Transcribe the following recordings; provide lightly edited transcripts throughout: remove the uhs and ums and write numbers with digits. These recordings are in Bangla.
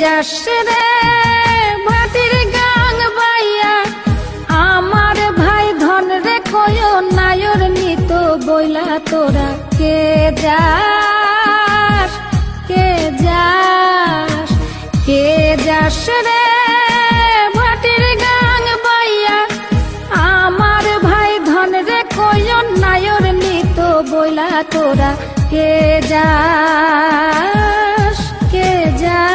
যাস রে ভাটির গাং বাইয়া, আমার ভাই ধন রে কয় নায়র নিত বইলা তোরা কে যাস, কে যাস, কে যাস রে ভাটির গাং বাইয়া, আমার ভাই ধন রে কয় নায়র নিত বইলা তোরা কে যাস, কে যাস।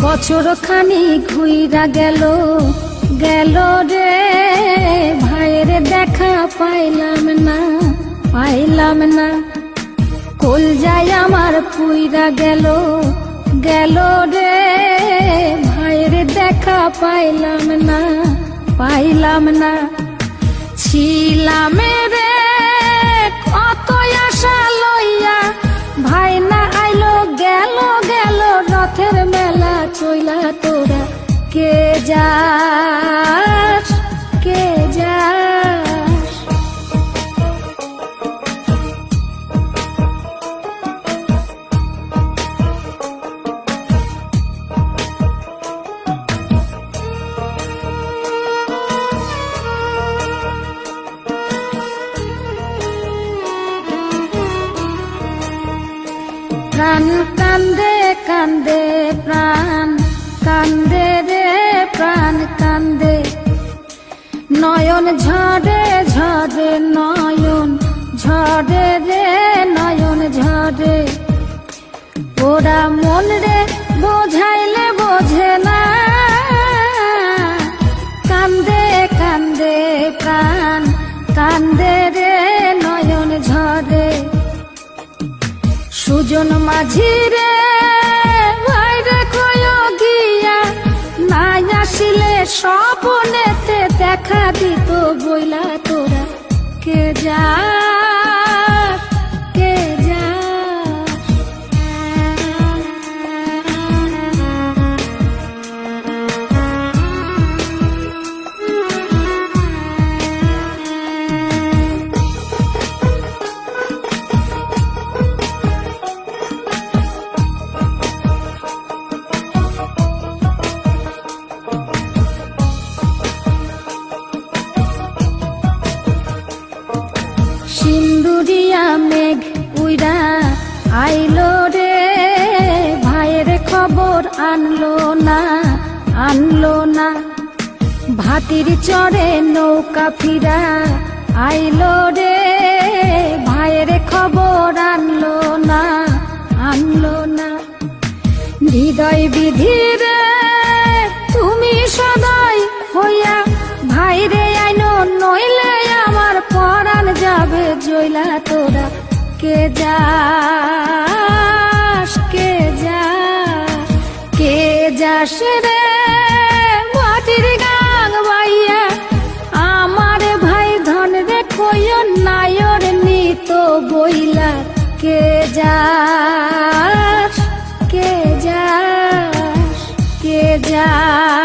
বছর খানি ঘুইরা গেল গেল রে, ভাইয়ের দেখা পাইলাম না, পাইলাম না। কল যায় আমার পুইরা গেল গেল রে, ভাইয়ের দেখা পাইলাম না, পাইলাম না। ছিলাম রে কত আশা লইয়া, ভাই না আইলো গেল গেল রথের মেলা চইলা তোরা কে যাস, কে যাস। প্রাণ কান্দে কান্দে প্রাণ কান্দে রে, প্রাণ কান্দে। নয়ন ঝরে ঝরে নয়ন ঝরে রে, নয়ন ঝরে। ওরা মন রে বোঝাইলে বোঝে না, কান্দে কান্দে প্রাণ কান্দে রে, নয়ন ঝরে। সুজন মাঝি রে ভাই রে কয় গিয়া, নাই আসিলে স্বপনেতে দেখা দিত বইলা তোরা কে যাস, কে যাস। সিন্দুরিয়া মেঘ উইরা আইলো রে, ভাইয়ের খবর আনলো না, আনলো না। ভাটির চরে নৌকা ফিরা আইলো রে, ভাইয়ের খবর আনলো না, আনলো না। হৃদয় বিধিরে তুমি সদয় হইয়া, ভাইরে আইনো নইলে আমার পরাণ যাবে জইলা তোরা কে যাস, কে যাস, কে যাস রে ভাটির গাং বাইয়া, আমার ভাই ধন রে কয় নায়র নিত বইলা কে যাস, কে যাস, কে যাস।